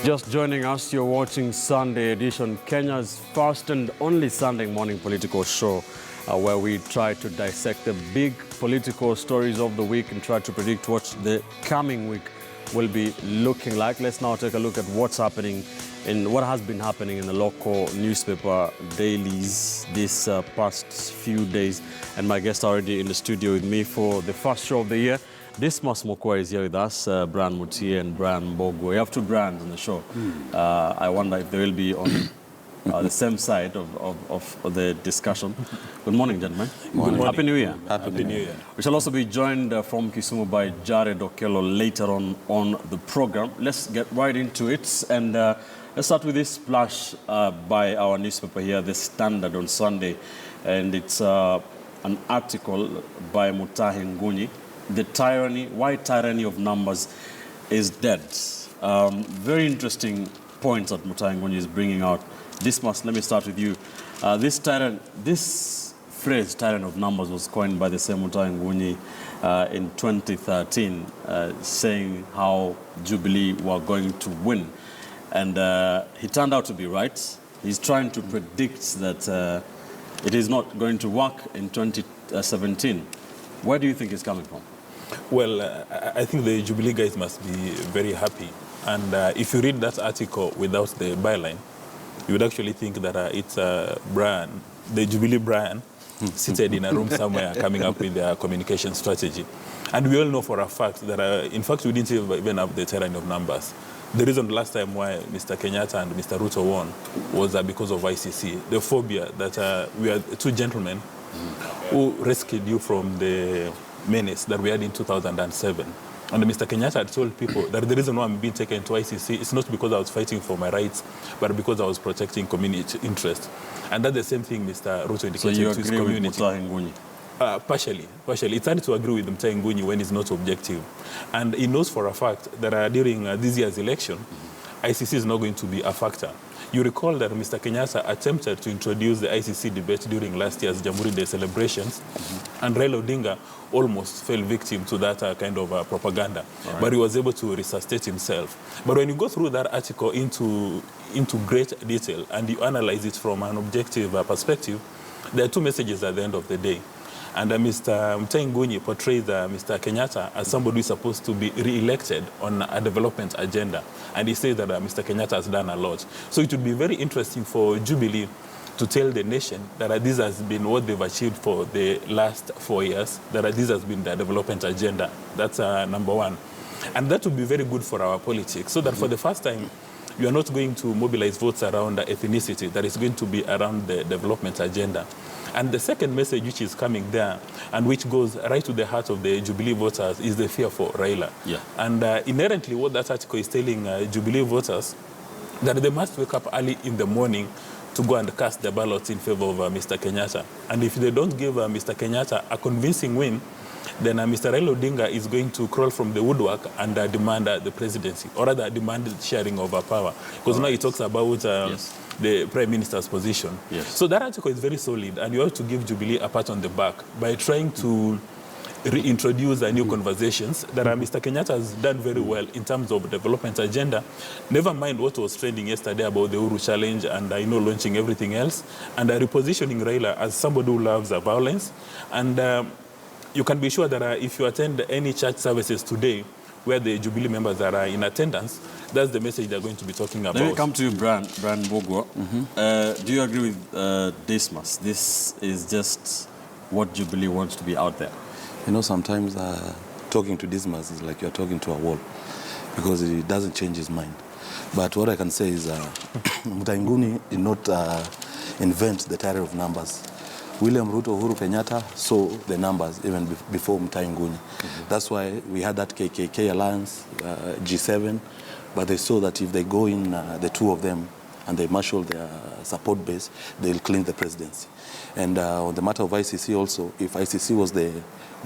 Just joining us, you're watching Sunday Edition, Kenya's first and only Sunday morning political show, where we try to dissect the big political stories of the week and try to predict what the coming week will be looking like. Let's now take a look at what's happening in what has been happening in the local newspaper dailies this past few days. And my guest already in the studio with me for the first show of the year. Dismas Mokua is here with us, Brian Mutie and Brian Mbugua. We have two brands on the show. I wonder if they will be on the same side of the discussion. Good morning, gentlemen. Good morning. Happy New Year. Happy New Year. We shall also be joined from Kisumu by Jared Okello later on the program. Let's get right into it. And let's start with this splash by our newspaper here, The Standard, on Sunday. And it's an article by Mutie, The Tyranny, Why Tyranny of Numbers is Dead. Very interesting points that Mutie is bringing out. Dismas, let me start with you. This phrase, tyranny of numbers, was coined by the same Mutie in 2013, saying how Jubilee were going to win. And he turned out to be right. He's trying to predict that it is not going to work in 2017. Where do you think it's coming from? Well, I think the Jubilee guys must be very happy. And if you read that article without the byline, you would actually think that it's Brian, the Jubilee Brian, seated in a room somewhere coming up with their communication strategy. And we all know for a fact that, in fact, we didn't even have the tyranny of numbers. The reason last time why Mr. Kenyatta and Mr. Ruto won was because of ICC, the phobia that we are two gentlemen who rescued you from the menace that we had in 2007. And Mr. Kenyatta had told people that the reason why I'm being taken to ICC is not because I was fighting for my rights, but because I was protecting community interest. And that's the same thing Mr. Ruto indicated to his community. So you agree with Partially. It's hard to agree with Mutie when it's not objective. And he knows for a fact that during this year's election, ICC is not going to be a factor. You recall that Mr. Kenyatta attempted to introduce the ICC debate during last year's Jamhuri Day celebrations, and Raila Odinga almost fell victim to that kind of propaganda. Right. But he was able to resuscitate himself. But when you go through that article into great detail and you analyze it from an objective perspective, there are two messages at the end of the day. And Mr. Mutie portrays Mr. Kenyatta as somebody who is supposed to be re-elected on a development agenda. And he says that Mr. Kenyatta has done a lot. So it would be very interesting for Jubilee to tell the nation that this has been what they've achieved for the last 4 years, that this has been the development agenda. That's number one. And that would be very good for our politics, so that for the first time, you are not going to mobilize votes around ethnicity, that is going to be around the development agenda. And the second message which is coming there, and which goes right to the heart of the Jubilee voters, is the fear for Raila. Yeah. And inherently what that article is telling Jubilee voters, that they must wake up early in the morning to go and cast the ballots in favor of Mr. Kenyatta. And if they don't give Mr. Kenyatta a convincing win, then Mr. Raila Odinga is going to crawl from the woodwork and demand the presidency, or rather demand sharing of power. Because now he talks about the Prime Minister's position. Yes. So that article is very solid, and you have to give Jubilee a pat on the back by trying to reintroduce new conversations that Mr. Kenyatta has done very well in terms of development agenda. Never mind what was trending yesterday about the Uru Challenge and launching everything else, and repositioning Raila as somebody who loves violence. And you can be sure that if you attend any church services today where the Jubilee members are in attendance, that's the message they're going to be talking about. Let me come to you, Brian Mbugua. Do you agree with Dismas? This is just what Jubilee wants to be out there. You know, sometimes talking to Dismas is like you're talking to a wall, because it doesn't change his mind. But what I can say is Mutie did not invent the tyranny of numbers. William Ruto, Uhuru Kenyatta saw the numbers even before Mutie. That's why we had that KKK alliance, G7, but they saw that if they go in, the two of them, and they marshal their support base, they'll clean the presidency. And on the matter of ICC also, if ICC was the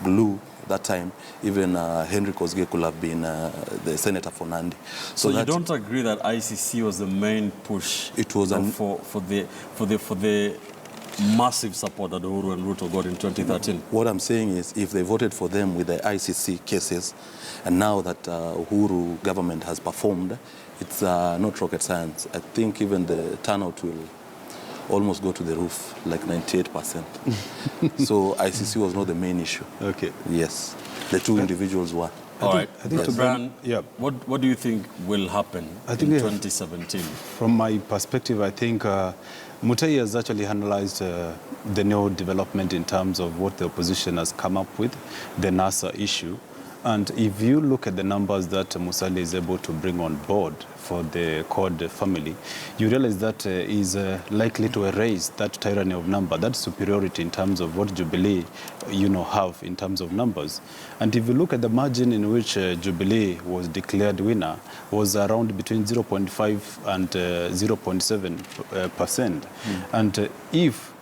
glue that time, even Henry Kosgei could have been the senator for Nandi. So you don't agree that ICC was the main push? It was for the massive support that Uhuru and Ruto got in 2013. What I'm saying is, if they voted for them with the ICC cases, and now that Uhuru government has performed, it's not rocket science. I think even the turnout will almost go to the roof, like 98%. So ICC was not the main issue. Okay. Yes, the two individuals were. All right. I think to Brian, yeah. what do you think will happen in 2017? From my perspective, I think Mutie has actually analyzed the new development in terms of what the opposition has come up with, the NASA issue. And if you look at the numbers that Musalia is able to bring on board for the CORD family, you realize that is likely to erase that tyranny of number, that superiority in terms of what Jubilee, have in terms of numbers. And if you look at the margin in which Jubilee was declared winner, was around between 0.5 and 0.7%. And if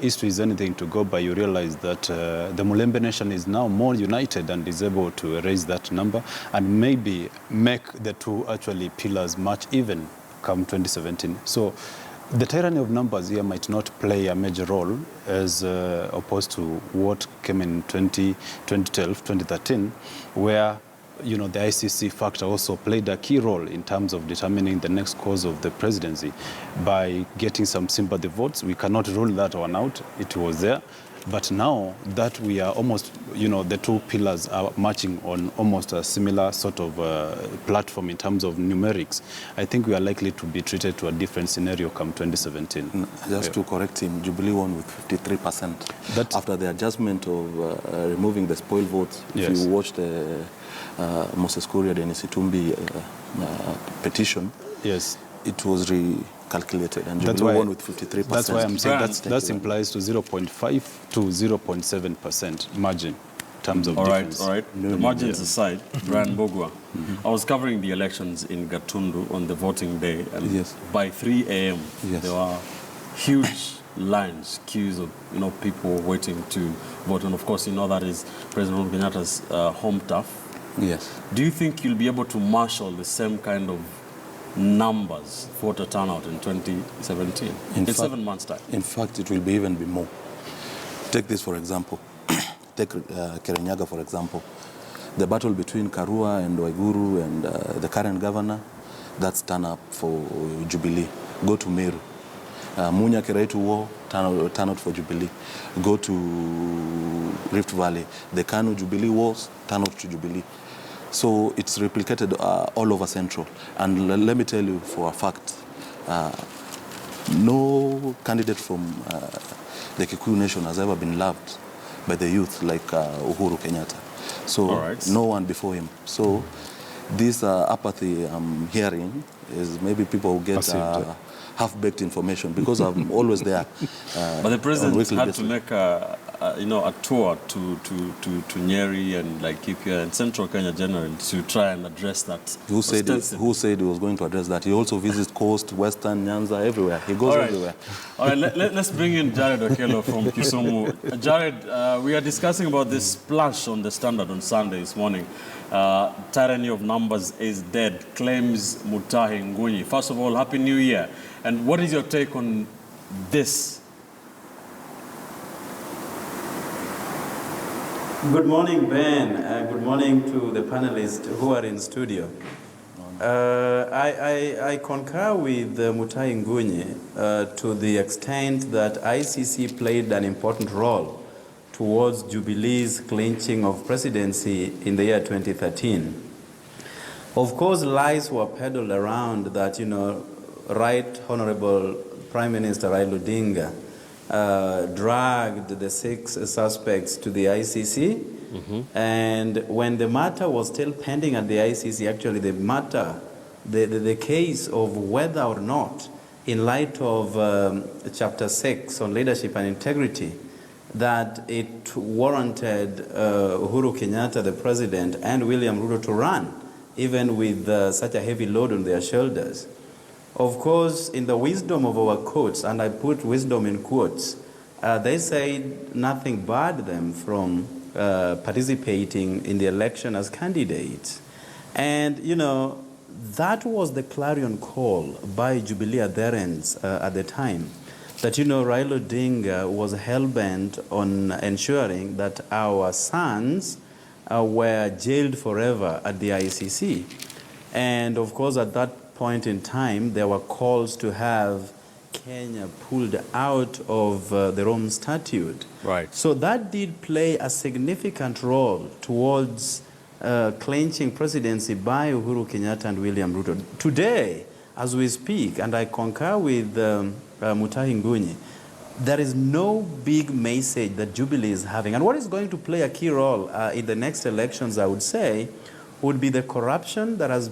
history is anything to go by, you realize that the Mulembe nation is now more united and is able to erase that number and maybe make the two actually pillars much even come 2017. So the tyranny of numbers here might not play a major role as opposed to what came in 2012, 2013, where the ICC factor also played a key role in terms of determining the next course of the presidency by getting some sympathy votes. We cannot rule that one out. It was there. But now that we are almost, the two pillars are marching on almost a similar sort of platform in terms of numerics, I think we are likely to be treated to a different scenario come 2017. Just to correct him, Jubilee won with 53%. After the adjustment of removing the spoil votes, yes. If you watch the Moses Kuria Dennis Itumbi petition, yes, it was recalculated, and Jubilee won with 53%. That's why I'm saying that implies to 0.5 to 0.7% margin in terms of difference. All right. The margins aside, Brian Mbugua, I was covering the elections in Gatundu on the voting day, and yes. by 3 a.m. Yes. there were huge lines, queues of people waiting to vote, and of course that is President Kenyatta's home turf. Yes. Do you think you'll be able to marshal the same kind of numbers for the turnout in 2017? In 7 months' time. In fact, it will even be more. Take this for example. Take Kirinyaga for example. The battle between Karua and Waiguru and the current governor, that's turn up for Jubilee. Go to Meru. Munya Keretu War, turn out for Jubilee. Go to Rift Valley. The Kanu Jubilee Wars, turn out to Jubilee. So it's replicated all over Central. And let me tell you for a fact, no candidate from the Kikuyu nation has ever been loved by the youth like Uhuru Kenyatta. So no one before him. So this apathy I'm hearing is maybe people who get half-baked information because I'm always there. But the president had to make a tour to Nyeri and Laikipia and Central Kenya generally to try and address that. Who said he was going to address that? He also visits Coast, Western, Nyanza, everywhere. He goes everywhere. All right, let's bring in Jared Okello from Kisumu. Jared, we are discussing about this splash on the Standard on Sunday this morning. Tyranny of numbers is dead, claims Mutahi Ngunyi. First of all, Happy New Year. And what is your take on this? Good morning, Ben. Good morning to the panelists who are in studio. I concur with Mutahi Ngunyi to the extent that ICC played an important role towards Jubilee's clinching of presidency in the year 2013. Of course, lies were peddled around that, Right Honorable Prime Minister Raila Odinga dragged the 6 suspects to the ICC. And when the matter was still pending at the ICC, actually the case of whether or not, in light of Chapter 6 on leadership and integrity, that it warranted Uhuru Kenyatta, the president, and William Ruto to run, even with such a heavy load on their shoulders. Of course, in the wisdom of our courts, and I put wisdom in quotes, they said nothing barred them from participating in the election as candidates. And, that was the clarion call by Jubilee adherents at the time. that, Raila Odinga was hell-bent on ensuring that our sons were jailed forever at the ICC. And of course, at that point in time, there were calls to have Kenya pulled out of the Rome Statute. Right. So that did play a significant role towards clinching presidency by Uhuru Kenyatta and William Ruto. Today, as we speak, and I concur with Mutie Ngunyi, there is no big message that Jubilee is having. And what is going to play a key role in the next elections, I would say, would be the corruption that has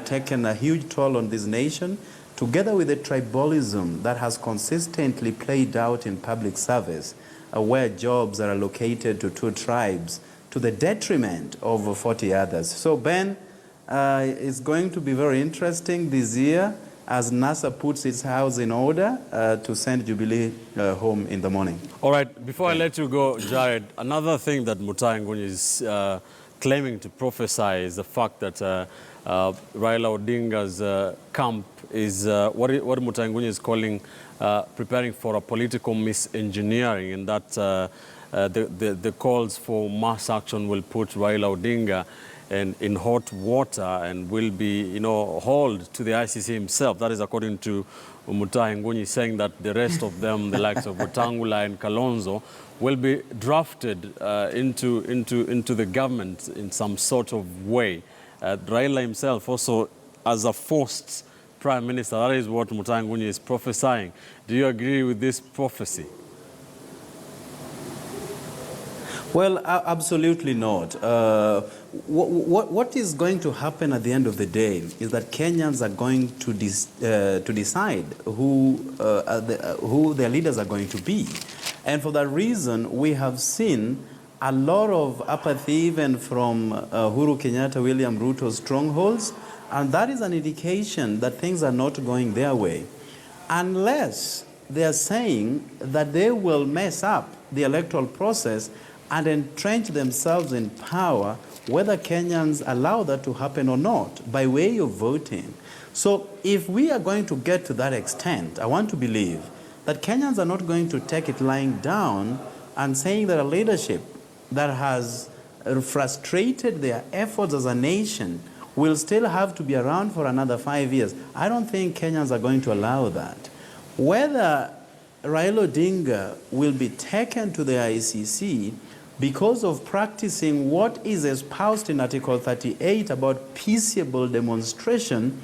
taken a huge toll on this nation, together with the tribalism that has consistently played out in public service, where jobs are allocated to 2 tribes, to the detriment of 40 others. So, Ben, it's going to be very interesting this year as NASA puts its house in order to send Jubilee home in the morning. All right, before I let you go, Jared, another thing that Mutie Ngunyi is claiming to prophesy is the fact that Raila Odinga's camp is what Mutie Ngunyi is calling preparing for a political misengineering, and that the calls for mass action will put Raila Odinga in hot water and will be, hauled to the ICC himself. That is according to Mutie Ngunyi, saying that the rest of them, the likes of Wetangula and Kalonzo, will be drafted into the government in some sort of way. Raila himself also as a forced prime minister. That is what Mutie Ngunyi is prophesying. Do you agree with this prophecy? Well, absolutely not. What is going to happen at the end of the day is that Kenyans are going to decide who their leaders are going to be. And for that reason, we have seen a lot of apathy even from Uhuru Kenyatta, William Ruto's strongholds, and that is an indication that things are not going their way. Unless they are saying that they will mess up the electoral process and entrench themselves in power, whether Kenyans allow that to happen or not, by way of voting. So if we are going to get to that extent, I want to believe that Kenyans are not going to take it lying down and saying that a leadership that has frustrated their efforts as a nation will still have to be around for another 5 years. I don't think Kenyans are going to allow that. Whether Raila Odinga will be taken to the ICC because of practicing what is espoused in Article 38 about peaceable demonstration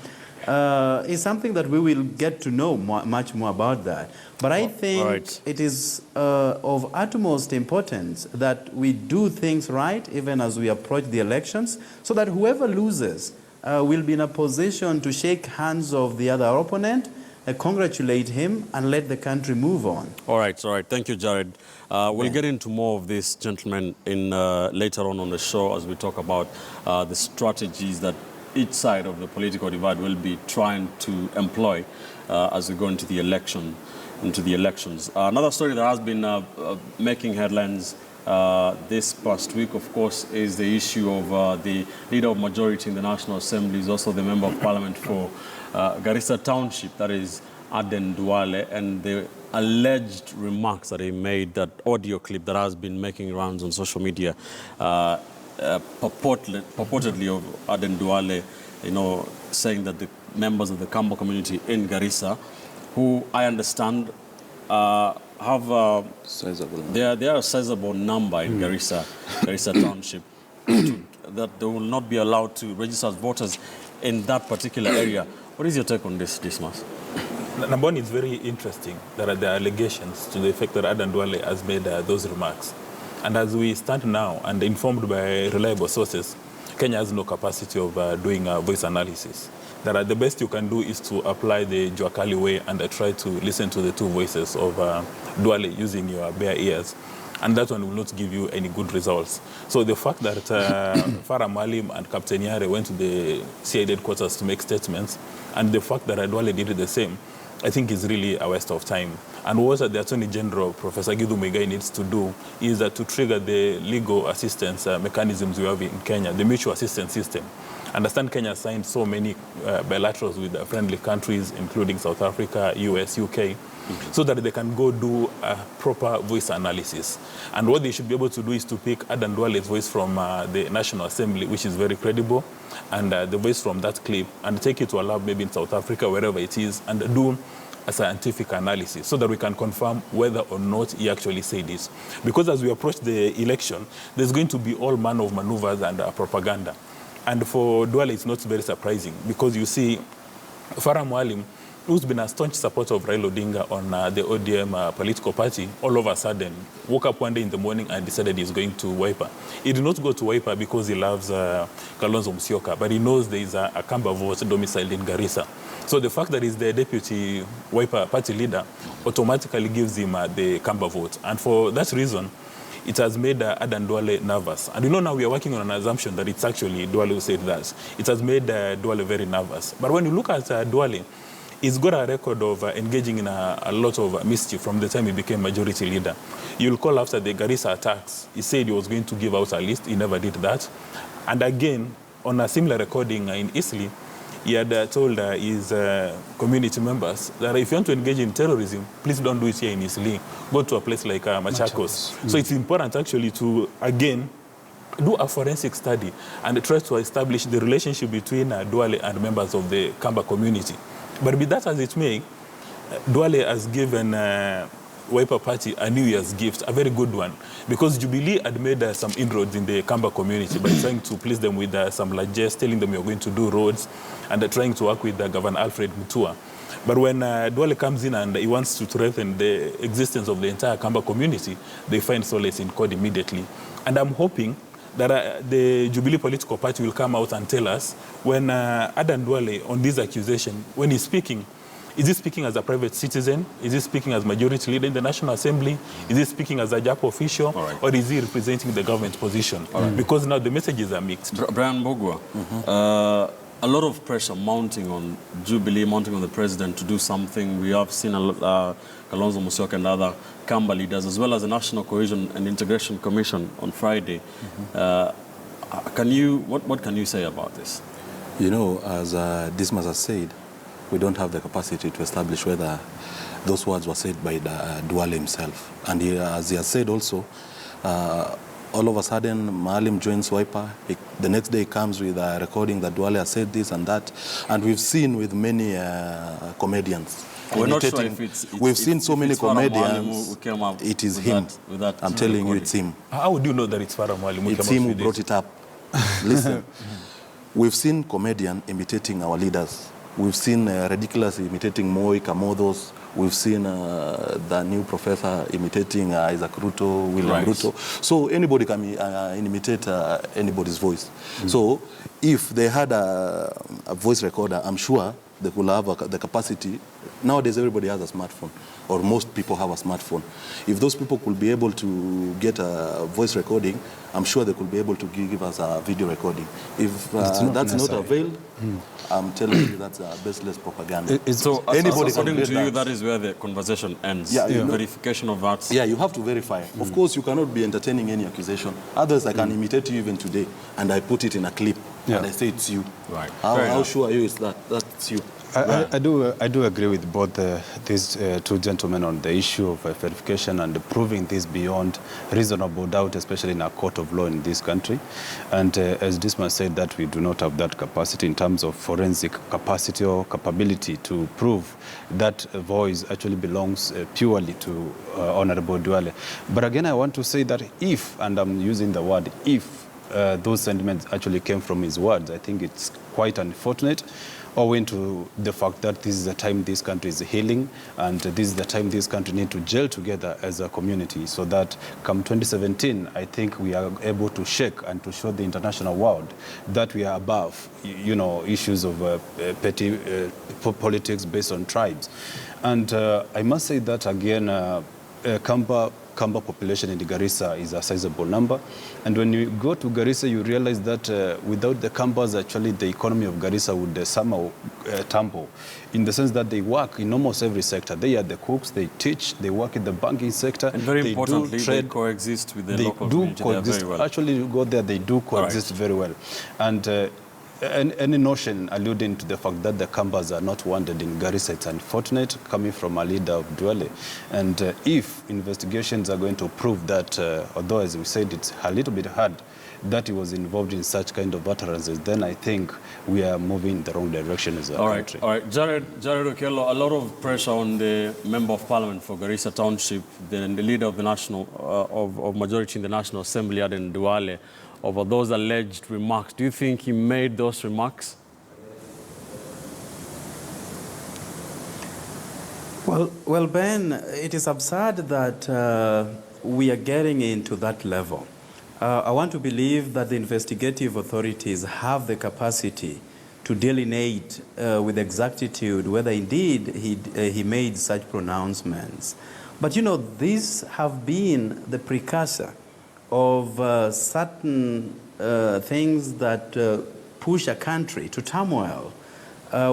is something that we will get to know much more about that. But I think it is of utmost importance that we do things right even as we approach the elections, so that whoever loses will be in a position to shake hands of the other opponent, congratulate him, and let the country move on. All right. Thank you, Jared. We'll get into more of this, gentlemen, in later on the show as we talk about the strategies that each side of the political divide will be trying to employ as we go into the elections. Another story that has been making headlines this past week, of course, is the issue of the leader of majority in the National Assembly, is also the member of parliament for Garissa Township, that is Aden Duale, and the alleged remarks that he made, that audio clip that has been making rounds on social media, purportedly of Aden Duale, saying that the members of the Kambo community in Garissa, who I understand have they are a sizable number in Garissa Township, that they will not be allowed to register as voters in that particular area. What is your take on this, Dismas? Number one, it's very interesting that there are allegations to the effect that Aden Duale has made those remarks. And as we stand now, and informed by reliable sources, Kenya has no capacity of doing voice analysis. That the best you can do is to apply the Juakali way and try to listen to the two voices of Duale using your bare ears. And that one will not give you any good results. So the fact that Farah Malim and Captain Yare went to the CID headquarters to make statements, and the fact that Duale did the same, I think is really a waste of time. And what the Attorney General, Professor Githu Muigai, needs to do is to trigger the legal assistance mechanisms we have in Kenya, the mutual assistance system. Understand Kenya signed so many bilaterals with friendly countries, including South Africa, US, UK, so that they can go do a proper voice analysis. And what they should be able to do is to pick Adan Duale's voice from the National Assembly, which is very credible, and the voice from that clip, and take it to a lab maybe in South Africa, wherever it is, and do a scientific analysis so that we can confirm whether or not he actually said this. Because as we approach the election, there's going to be all manner of maneuvers and propaganda. And for Duale, it's not very surprising because you see Farah Mwalim, who's been a staunch supporter of Raila Odinga on the ODM political party, all of a sudden woke up one day in the morning and decided he's going to Wiper. He did not go to Wiper because he loves Kalonzo Musyoka, but he knows there is a Kamba vote domiciled in Garissa. So the fact that he's the deputy Wiper party leader automatically gives him the Kamba vote. And for that reason, it has made Adan Duale nervous. And now we are working on an assumption that it's actually Duale who said that. It has made Duale very nervous. But when you look at Duale, he's got a record of engaging in a lot of mischief from the time he became majority leader. You'll recall after the Garissa attacks, he said he was going to give out a list. He never did that. And again, on a similar recording in Eastleigh, he had told his community members that if you want to engage in terrorism, please don't do it here in Eastleigh. Go to a place like Machakos. So it's important actually to, again, do a forensic study and try to establish the relationship between Duale and members of the Kamba community. But be that as it may, Duale has given Wiper Party a New Year's gift, a very good one, because Jubilee had made some inroads in the Kamba community by trying to please them with some largesse, telling them you're going to do roads, and trying to work with Governor Alfred Mutua. But when Duale comes in and he wants to threaten the existence of the entire Kamba community, they find solace in court immediately. And I'm hoping that the Jubilee political party will come out and tell us when Adan Duale, on this accusation, when he's speaking, is he speaking as a private citizen? Is he speaking as majority leader in the National Assembly? Is he speaking as a JAP official? Right. Or is he representing the government position? Right. Because now the messages are mixed. Brian Mbugua, a lot of pressure mounting on Jubilee, mounting on the president to do something. We have seen Kalonzo Musyoka and other Kamba leaders, as well as the National Cohesion and Integration Commission on Friday. What can you say about this? As Dismas has said, we don't have the capacity to establish whether those words were said by Duale himself. And as he has said also, all of a sudden, Maalim joins Wiper. The next day he comes with a recording that Duale has said this and that. And we've seen with many comedians. We're not sure if we've seen so many comedians. Who came up it is him. I'm telling you, it's him. How would you know that it's Farah Mwalim? It's him who brought it up. Listen, we've seen comedians imitating our leaders. We've seen ridiculous imitating Moi, Kamodos. We've seen the new professor imitating Isaac Ruto, William Ruto. So anybody can imitate anybody's voice. So if they had a voice recorder, I'm sure they could have the capacity. Nowadays, everybody has a smartphone, or most people have a smartphone. If those people could be able to get a voice recording, I'm sure they could be able to give us a video recording. If that's not availed, I'm telling you that's baseless propaganda. So anybody according to you, that is where the conversation ends. Yeah, verification of that. Yeah, you have to verify. Of course, you cannot be entertaining any accusation. Others, I can imitate you even today, and I put it in a clip, and I say it's you. Right. How sure are you it's that? That's you. I do agree with both these two gentlemen on the issue of verification and proving this beyond reasonable doubt, especially in a court of law in this country. And as Dismas said, that we do not have that capacity in terms of forensic capacity or capability to prove that voice actually belongs purely to Honorable Duale. But again, I want to say that if, and I'm using the word if, those sentiments actually came from his words, I think it's quite unfortunate, owing to the fact that this is the time this country is healing, and this is the time this country needs to gel together as a community, so that come 2017, I think we are able to shake and to show the international world that we are above, issues of petty politics based on tribes. And I must say that again, Kamba population in Garissa is a sizable number. And when you go to Garissa, you realize that without the Kambas, actually the economy of Garissa would somehow tumble, in the sense that they work in almost every sector. They are the cooks, they teach, they work in the banking sector. And very importantly, they coexist with the local community very well. Actually, you go there, they do coexist very well. And any notion alluding to the fact that the Kambas are not wanted in Garissa, it's unfortunate, coming from a leader of Duale. And if investigations are going to prove that, although as we said, it's a little bit hard, that he was involved in such kind of utterances, then I think we are moving in the wrong direction as a country. All right. Jared Okello, a lot of pressure on the Member of Parliament for Garissa Township, the leader of the national, of majority in the National Assembly, Aden Duale, over those alleged remarks. Do you think he made those remarks? Well, Ben, it is absurd that we are getting into that level. I want to believe that the investigative authorities have the capacity to delineate with exactitude whether indeed he made such pronouncements. But you know, these have been the precursor of certain things that push a country to turmoil.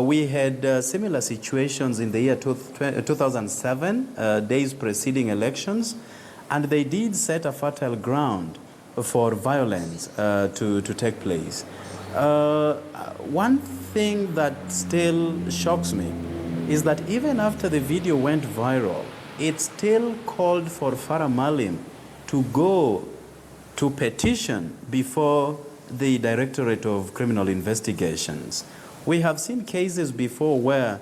We had similar situations in the year 2007, days preceding elections, and they did set a fertile ground for violence to take place. One thing that still shocks me is that even after the video went viral, it still called for Farah Maalim to go to petition before the Directorate of Criminal Investigations. We have seen cases before where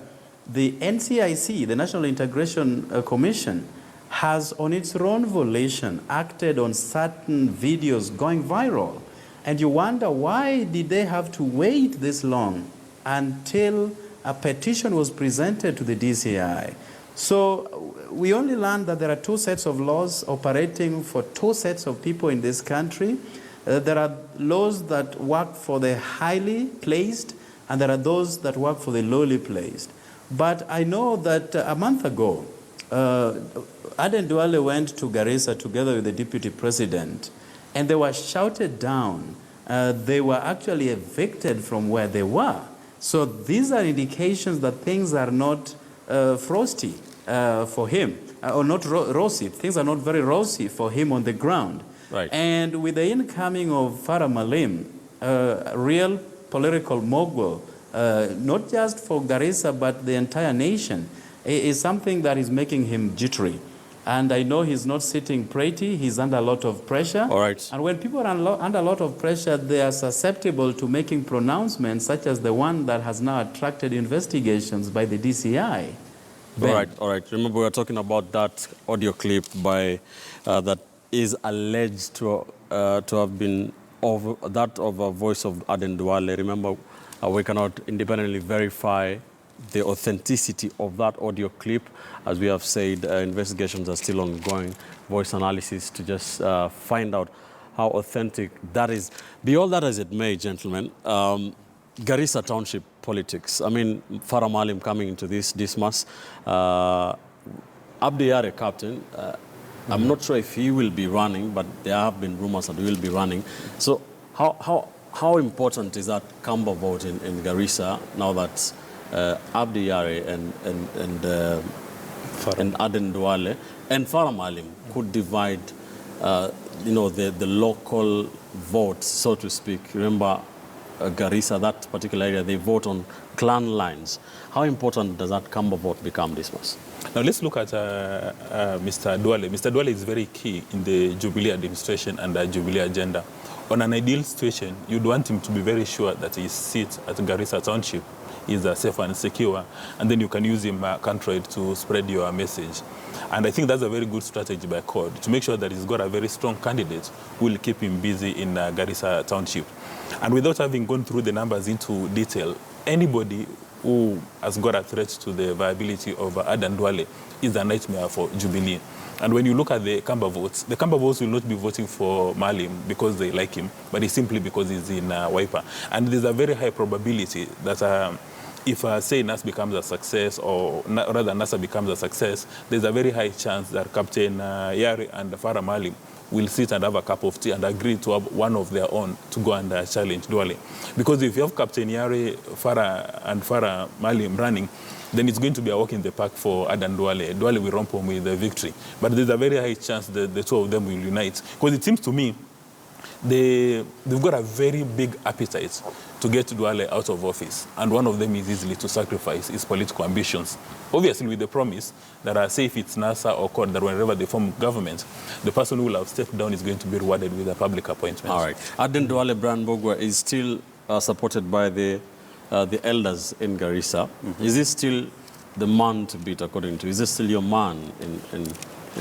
the NCIC, the National Integration Commission, has on its own volition acted on certain videos going viral. And you wonder, why did they have to wait this long until a petition was presented to the DCI? So we only learned that there are two sets of laws operating for two sets of people in this country. There are laws that work for the highly placed, and there are those that work for the lowly placed. But I know that a month ago, Aden Duale went to Garissa together with the deputy president, and they were shouted down. They were actually evicted from where they were. So these are indications that things are not frosty for him, or not rosy. Things are not very rosy for him on the ground. Right. And with the incoming of Farah Maalim, real political mogul, not just for Garissa but the entire nation, is something that is making him jittery. And I know he's not sitting pretty, he's under a lot of pressure. All right. And when people are under a lot of pressure, they are susceptible to making pronouncements such as the one that has now attracted investigations by the DCI. All right. Remember, we are talking about that audio clip by that is alleged to have been of a voice of Aden Duale. Remember, we cannot independently verify the authenticity of that audio clip. As we have said, investigations are still ongoing, voice analysis to just find out how authentic that is. Be all that as it may, gentlemen, Garissa Township politics. I mean, Farah Maalim coming into this Dismas, Abdi Yare captain, I'm not sure if he will be running, but there have been rumors that he will be running. So how important is that Kamba vote in Garissa now that Abdi Yare and Aden Duale and Farah Maalim could divide, the local vote, so to speak? Remember, Garissa, that particular area, they vote on clan lines. How important does that Kamba vote become, Dismas? Now let's look at Mr. Duale. Mr. Duale is very key in the Jubilee administration and the Jubilee agenda. On an ideal situation, you'd want him to be very sure that his seat at Garissa Township is safe and secure, and then you can use him country to spread your message. And I think that's a very good strategy by CORD, to make sure that he's got a very strong candidate who will keep him busy in Garissa Township. And without having gone through the numbers into detail, anybody who has got a threat to the viability of Aden Duale is a nightmare for Jubilee. And when you look at the Kamba votes will not be voting for Maalim because they like him, but it's simply because he's in Wiper. And there's a very high probability that if, say, NAS becomes a success, or rather NASA becomes a success, there's a very high chance that Captain Yari and Farah Maalim will sit and have a cup of tea and agree to have one of their own to go and challenge Duale. Because if you have Captain Yari, Farah Maalim running, then it's going to be a walk in the park for Aden Duale. Duale will romp home with the victory. But there's a very high chance that the two of them will unite. Because it seems to me they've got a very big appetite to get Duale out of office. And one of them is easily to sacrifice his political ambitions. Obviously with the promise that say if it's NASA or CORD, that whenever they form government, the person who will have stepped down is going to be rewarded with a public appointment. All right. Aden Duale Mbugua is still supported by the elders in Garissa. Is this still the man to beat, according to? Is this still your man in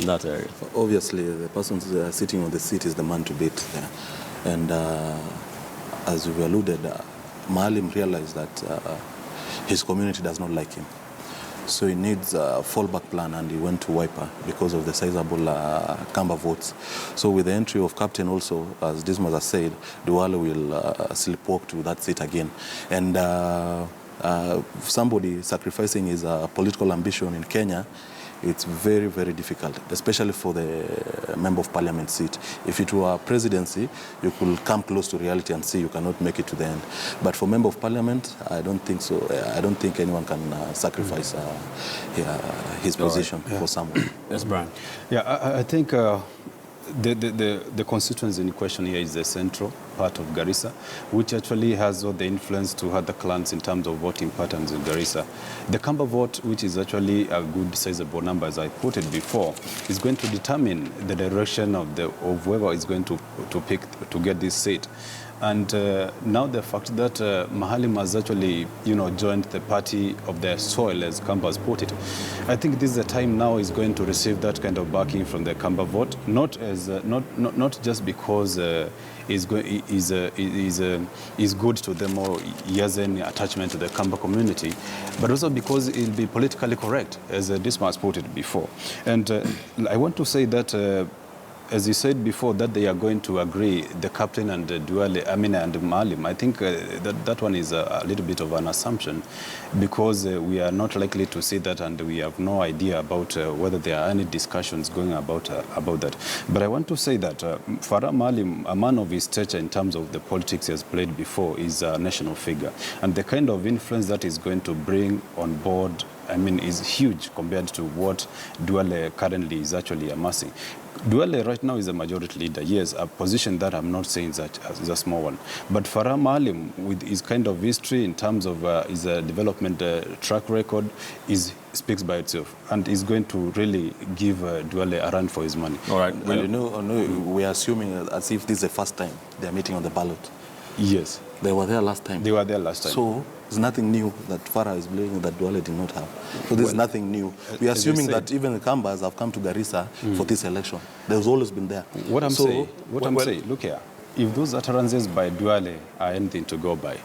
that area? Obviously, the person sitting on the seat is the man to beat there. And as we alluded, Maalim realized that his community does not like him. So he needs a fallback plan, and he went to Wiper because of the sizable Kamba votes. So with the entry of Captain also, as Dismas has said, Duale will sleepwalk to that seat again. And somebody sacrificing his political ambition in Kenya, it's very, very difficult, especially for the member of parliament seat. If it were a presidency, you could come close to reality and see you cannot make it to the end. But for member of parliament, I don't think so. I don't think anyone can sacrifice his position for someone. Yes, Brian. Yeah, I think the constituency in question here is the central part of Garissa, which actually has all the influence to other clans in terms of voting patterns in Garissa. The Kamba vote, which is actually a good sizable number, as I put it before, is going to determine the direction of whoever is going to pick to get this seat. And now the fact that Maalim has actually, joined the party of the soil, as Kamba has put it, I think this is the time now he's going to receive that kind of backing from the Kamba vote, not just because he's good to them or he has any attachment to the Kamba community, but also because he'll be politically correct, as Dismas put it before. And I want to say that as you said before, that they are going to agree, the captain and Duale, and Maalim. I think that one is a little bit of an assumption, because we are not likely to see that, and we have no idea about whether there are any discussions going about that. But I want to say that Farah Maalim, a man of his stature in terms of the politics he has played before, is a national figure, and the kind of influence that is going to bring on board, is huge compared to what Duale currently is actually amassing. Duale right now is a majority leader, yes, a position that I'm not saying is a small one. But Farah Maalim, with his kind of history in terms of his development track record, speaks by itself, and is going to really give Duale a run for his money. All right. Well, we are assuming as if this is the first time they are meeting on the ballot. Yes. They were there last time. They were there last time. So there's nothing new that Farah is blaming that Duale did not have. So there's nothing new. We are assuming that even the Kambas have come to Garissa for this election. There's always been there. What I'm saying, look here, if those utterances by Duale are anything to go by,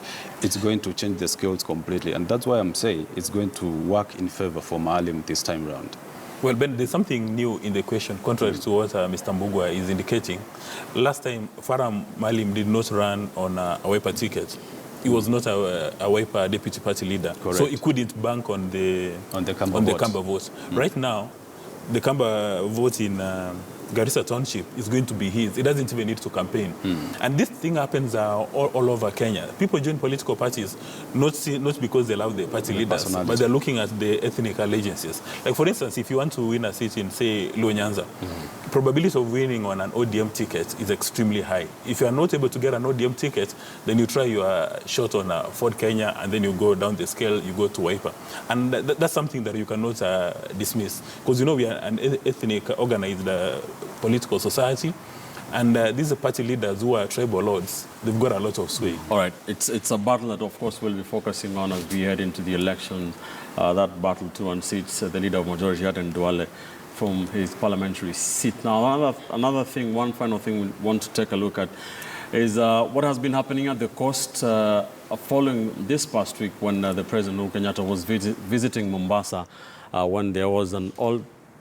it's going to change the scales completely. And that's why I'm saying it's going to work in favor for Maalim this time round. Well, Ben, there's something new in the question, contrary to what Mr. Mbugua is indicating. Last time, Farah Maalim did not run on a Wiper ticket. He was not a Wiper deputy party leader. Correct. So he couldn't bank on the Kamba vote. Right now, the Kamba vote in Garissa Township is going to be his. He doesn't even need to campaign. And this thing happens all over Kenya. People join political parties not because they love the party leaders, but they're looking at the ethnic allegiances. Like, for instance, if you want to win a seat in, say, Luo Nyanza, probability of winning on an ODM ticket is extremely high. If you are not able to get an ODM ticket, then you try your shot on Ford Kenya, and then you go down the scale, you go to Wiper. And that's something that you cannot dismiss. Because, we are an ethnic organized political society, and these are party leaders who are tribal lords. They've got a lot of sway. All right, it's a battle that, of course, we'll be focusing on as we head into the election. That battle to unseat the leader of majority, Jared Duale, from his parliamentary seat. Now, another thing, one final thing we want to take a look at is what has been happening at the coast following this past week when the President Uhuru Kenyatta was visiting Mombasa, when there was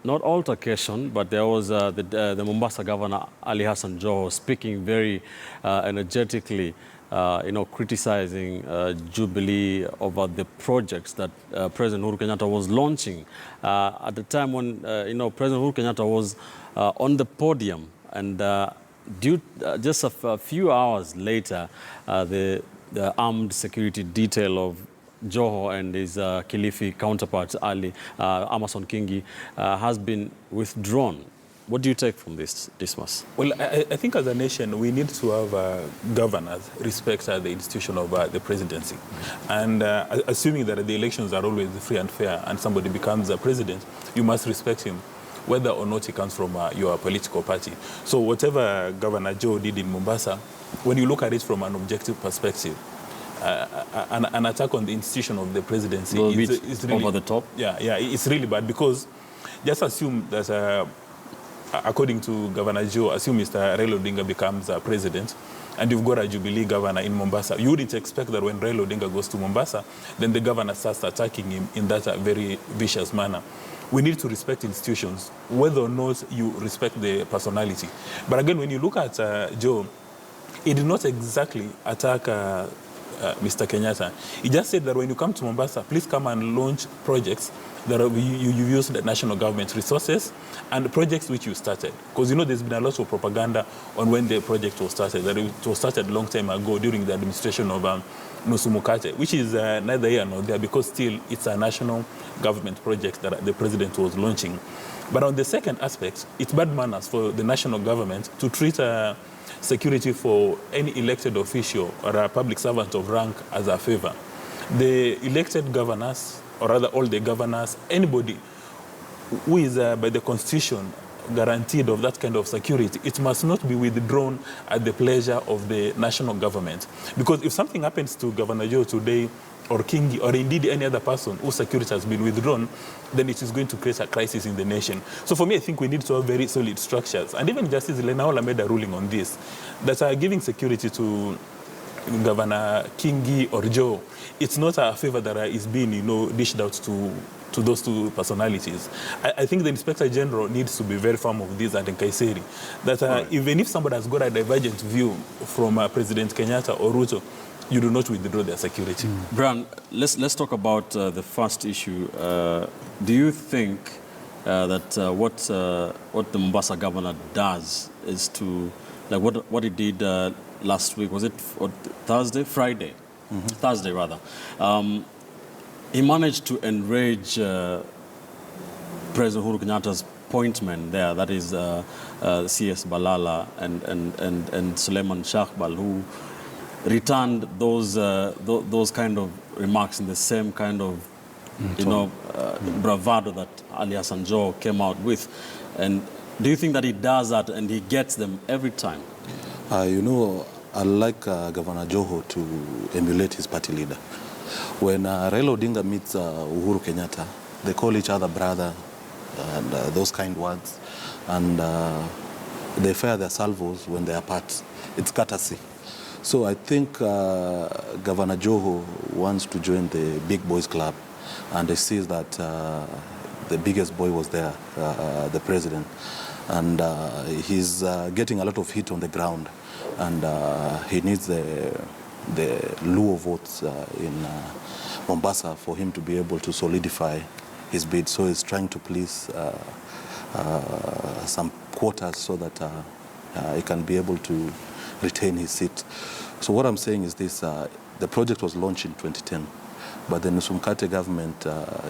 not altercation, but there was the Mombasa Governor Ali Hassan Joho speaking very energetically, criticizing Jubilee over the projects that President Uhuru Kenyatta was launching at the time when President Uhuru Kenyatta was on the podium, and just a few hours later, the armed security detail of Joho and his Kilifi counterpart, Amason Kingi, has been withdrawn. What do you take from this, Dismas? Well, I think as a nation, we need to have governors respect the institution of the presidency. And assuming that the elections are always free and fair and somebody becomes a president, you must respect him, whether or not he comes from your political party. So whatever Governor Joe did in Mombasa, when you look at it from an objective perspective, an attack on the institution of the presidency is really over the top. Yeah, it's really bad, because just assume that, according to Governor Joe, assume Mr. Raila Odinga becomes president, and you've got a Jubilee governor in Mombasa. You wouldn't expect that when Raila Odinga goes to Mombasa, then the governor starts attacking him in that very vicious manner. We need to respect institutions, whether or not you respect the personality. But again, when you look at Joe, he did not exactly attack Mr. Kenyatta. He just said that when you come to Mombasa, please come and launch projects that you use the national government resources and projects which you started. Because, you know, there's been a lot of propaganda on when the project was started, that it was started a long time ago during the administration of Mukate, which is neither here nor there, because still it's a national government project that the president was launching. But on the second aspect, it's bad manners for the national government to treat security for any elected official or a public servant of rank as a favor. The elected governors, or rather all the governors, anybody who is by the Constitution guaranteed of that kind of security, it must not be withdrawn at the pleasure of the national government. Because if something happens to Governor Joe today, or Kingi, or indeed any other person whose security has been withdrawn, then it is going to create a crisis in the nation. So for me, I think we need to have very solid structures. And even Justice Lenaola made a ruling on this, that are giving security to Governor Kingi or Joe. It's not a favor that is being, you know, dished out to those two personalities. I think the Inspector General needs to be very firm of this, and Nkaiseri, that even if somebody has got a divergent view from President Kenyatta or Ruto, you do not withdraw their security. Brian, let's talk about the first issue. Do you think that what the Mombasa governor does is to, like what he did last week, was it Thursday? Friday? Thursday, rather. He managed to enrage President Uhuru Kenyatta's appointment there, that is C.S. Balala and Suleiman Shahbal, who returned those kind of remarks in the same kind of bravado that Ali Hassan Joho came out with. And do you think that he does that and he gets them every time? You know, I like Governor Joho to emulate his party leader. When Raila Odinga meets Uhuru Kenyatta, they call each other brother and those kind words. And they fire their salvos when they are apart. It's courtesy. So I think Governor Joho wants to join the big boys club, and he sees that the biggest boy was there, the president. And he's getting a lot of heat on the ground, and he needs the Luo votes in Mombasa for him to be able to solidify his bid. So he's trying to please some quotas so that he can be able to retain his seat. So what I'm saying is this, the project was launched in 2010, but the Nusumkate government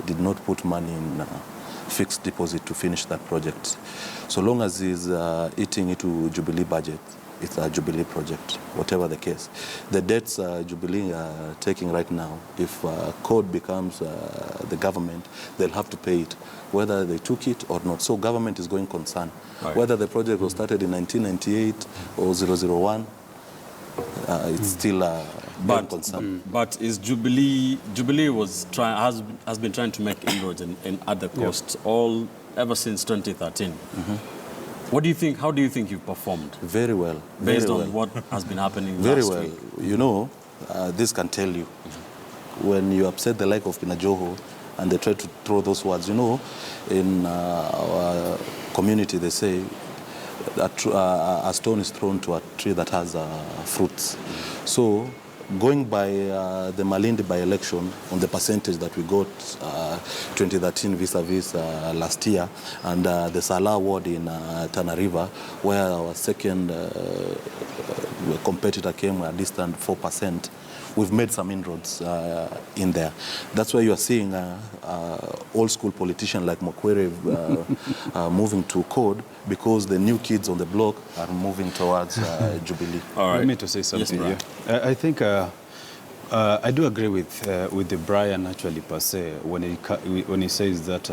did not put money in fixed deposit to finish that project. So long as he's eating into Jubilee budget, it's a Jubilee project, whatever the case. The debts Jubilee are taking right now, if code becomes the government, they'll have to pay it, whether they took it or not. So government is going concern. Right. Whether the project was started in 1998 or 001, it's still going concern. But is Jubilee has been trying to make inroads in other coasts all ever since 2013. What do you think? How do you think you've performed? Very well. Based on what has been happening very last well. week? You know, this can tell you. When you upset the like of Pina Joho and they try to throw those words, you know, in our community they say that a stone is thrown to a tree that has fruits. So going by the Malindi by-election on the percentage that we got 2013 vis-a-vis last year, and the Salah ward in Tana River, where our second competitor came a distant 4%, we've made some inroads in there. That's why you are seeing old school politicians like Mokwere moving to code, because the new kids on the block are moving towards Jubilee. All right. Let me to say something here. I think I do agree with the Brian actually per se when he says that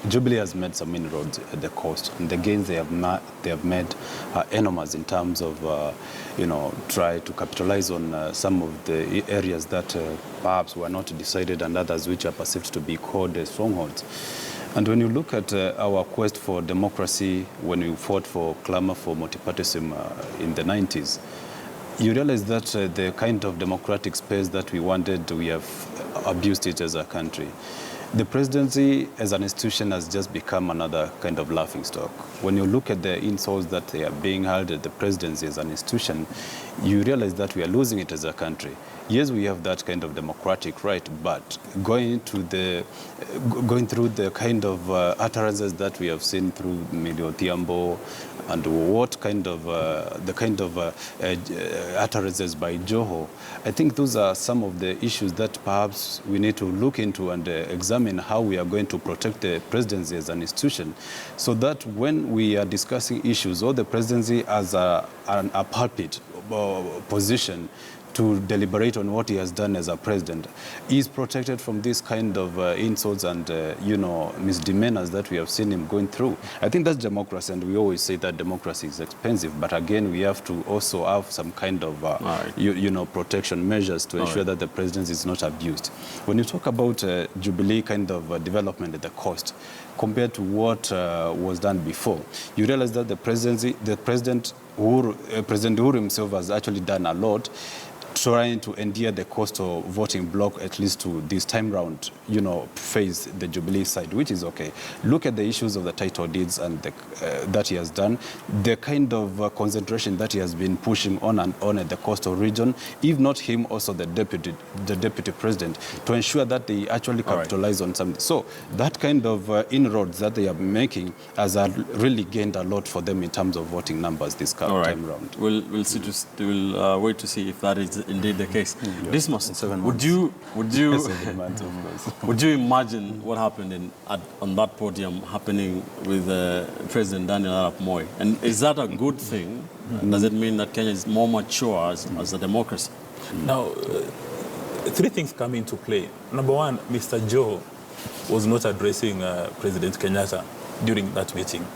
Jubilee has made some inroads at the coast, and the gains they have made are enormous in terms of try to capitalize on some of the areas that perhaps were not decided, and others which are perceived to be called strongholds. And when you look at our quest for democracy, when we fought for clamor for multipartyism in the 90s, you realize that the kind of democratic space that we wanted, we have abused it as a country. The presidency as an institution has just become another kind of laughingstock. When you look at the insults that they are being held at the presidency as an institution, you realize that we are losing it as a country. Yes, we have that kind of democratic right, but going through the kind of utterances that we have seen through Medio Thiambo, and what kind of utterances by Joho, I think those are some of the issues that perhaps we need to look into and examine how we are going to protect the presidency as an institution, so that when we are discussing issues, or the presidency as a pulpit position to deliberate on what he has done as a president, is protected from this kind of insults and misdemeanors that we have seen him going through. I think that's democracy, and we always say that democracy is expensive, but again, we have to also have some kind of protection measures to ensure that the presidency is not abused. When you talk about Jubilee kind of development at the coast, compared to what was done before, you realize that President Uhuru himself has actually done a lot trying to endear the coastal voting bloc, at least to this time round, face the Jubilee side, which is okay. Look at the issues of the title deeds and that he has done, the kind of concentration that he has been pushing on and on at the coastal region, if not him, also the deputy president, to ensure that they actually capitalize on something. So that kind of inroads that they are making has really gained a lot for them in terms of voting numbers this time round. We'll wait to see if that is indeed the case. Dismas, would you imagine what happened on that podium happening with President Daniel Arap Moi? And is that a good thing? Does it mean that Kenya is more mature as a democracy? Now, three things come into play. Number one, Mr. Joe was not addressing President Kenyatta during that meeting.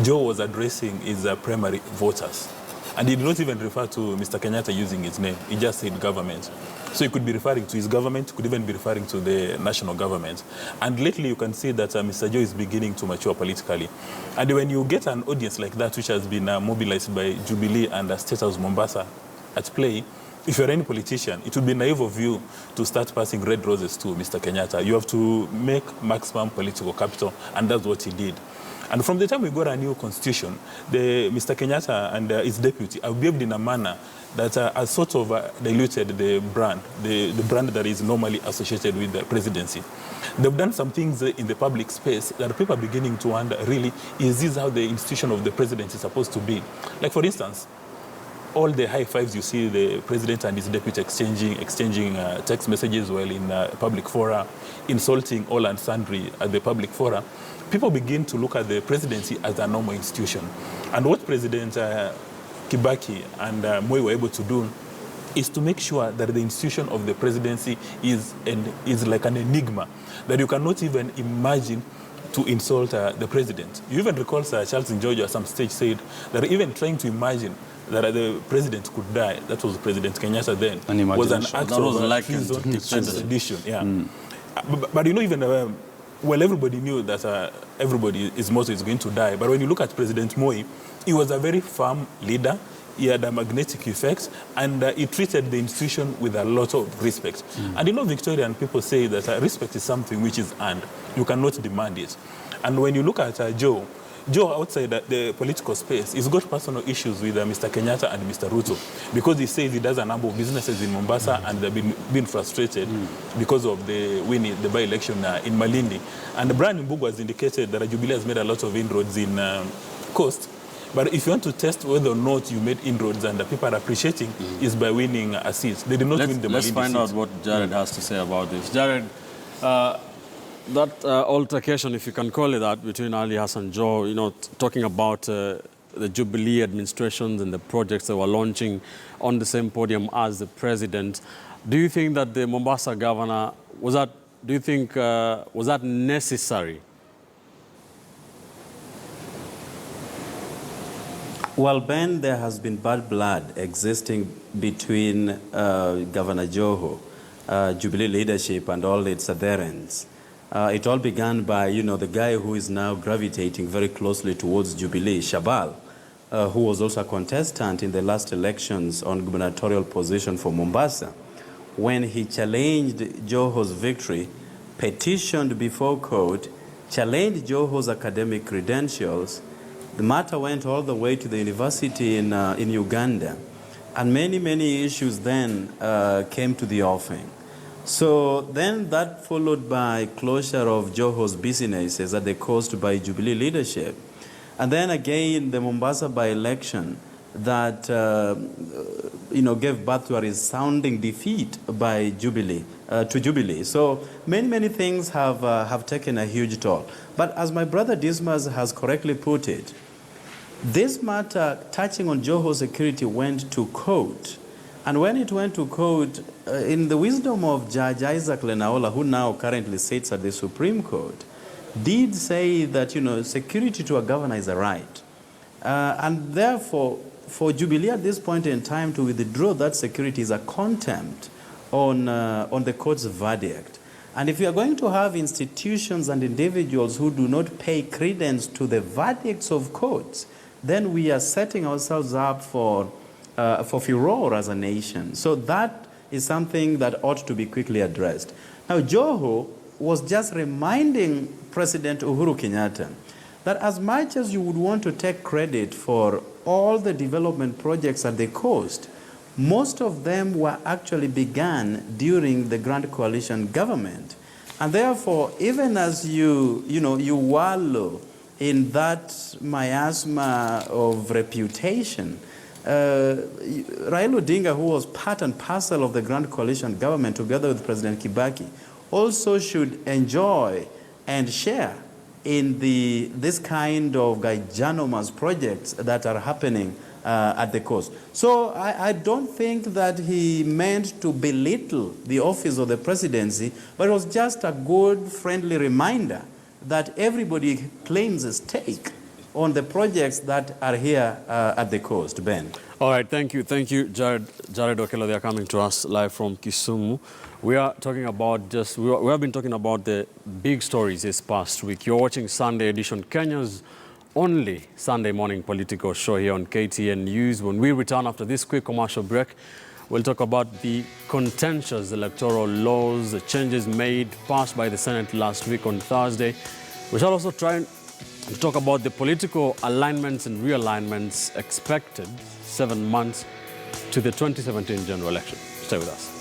Joe was addressing his primary voters. And he did not even refer to Mr. Kenyatta using his name. He just said government. So he could be referring to his government, could even be referring to the national government. And lately you can see that Mr. Joe is beginning to mature politically. And when you get an audience like that, which has been mobilized by Jubilee and State House Mombasa at play, if you're any politician, it would be naive of you to start passing red roses to Mr. Kenyatta. You have to make maximum political capital, and that's what he did. And from the time we got a new constitution, Mr. Kenyatta and his deputy have behaved in a manner that has sort of diluted the brand that is normally associated with the presidency. They've done some things in the public space that people are beginning to wonder, really, is this how the institution of the presidency is supposed to be? Like, for instance, all the high fives you see the president and his deputy exchanging text messages while in public fora, insulting all and sundry at the public fora, people begin to look at the presidency as a normal institution. And what President Kibaki and Moi were able to do is to make sure that the institution of the presidency is like an enigma, that you cannot even imagine to insult the president. You even recall Charles Njojo at some stage said that even trying to imagine that the president could die, that was President Kenyatta then, was an act of treason and sedition. Yeah. But even well, everybody knew that everybody's motto is going to die. But when you look at President Moi, he was a very firm leader. He had a magnetic effect, and he treated the institution with a lot of respect. And Victorian people say that respect is something which is earned. You cannot demand it. And when you look at Joe outside the political space, he's got personal issues with Mr. Kenyatta and Mr. Ruto, because he says he does a number of businesses in Mombasa and they've been frustrated because of the by-election in Malindi. And Brian Mbugua has indicated that Jubilee has made a lot of inroads in Coast, But if you want to test whether or not you made inroads and the people are appreciating, is by winning a seat. They did not win the Let's find out what Jared has to say about this. Jared, that altercation, if you can call it that, between Ali Hassan Joho, you know, talking about the Jubilee administrations and the projects they were launching on the same podium as the president. Do you think that the Mombasa governor, was that necessary? Well, Ben, there has been bad blood existing between Governor Joho, Jubilee leadership, and all its adherents. It all began by, you know, the guy who is now gravitating very closely towards Jubilee, Shabal, who was also a contestant in the last elections on gubernatorial position for Mombasa. When he challenged Joho's victory, petitioned before court, challenged Joho's academic credentials, the matter went all the way to the university in Uganda. And many issues then came to the offing. So then that followed by closure of Joho's businesses at the coast by Jubilee leadership. And then again, the Mombasa by-election that you know, gave birth to a resounding defeat by Jubilee, to Jubilee. So many things have taken a huge toll. But as my brother Dismas has correctly put it, this matter touching on Joho's security went to court. And when it went to court, in the wisdom of Judge Isaac Lenaola, who now currently sits at the Supreme Court, did say that, you know, security to a governor is a right. And therefore, for Jubilee at this point in time to withdraw that security is a contempt on the court's verdict. And if you are going to have institutions and individuals who do not pay credence to the verdicts of courts, then we are setting ourselves up for furore as a nation. So that is something that ought to be quickly addressed. Now, Joho was just reminding President Uhuru Kenyatta that as much as you would want to take credit for all the development projects at the coast, most of them were actually began during the Grand Coalition government. And therefore, even as you wallow in that miasma of reputation, Raila Odinga, who was part and parcel of the Grand Coalition government together with President Kibaki, also should enjoy and share in this kind of gigantomous projects that are happening at the coast. So I don't think that he meant to belittle the office of the presidency, but it was just a good, friendly reminder that everybody claims a stake on the projects that are here at the coast. Ben. All right, thank you, Jared Okello. They are coming to us live from Kisumu. We are talking about we have been talking about the big stories this past week. You're watching Sunday Edition, Kenya's only Sunday morning political show here on KTN News. When we return after this quick commercial break, we'll talk about the contentious electoral laws, the changes passed by the Senate last week on Thursday. We shall also try to talk about the political alignments and realignments expected 7 months to the 2017 general election. Stay with us.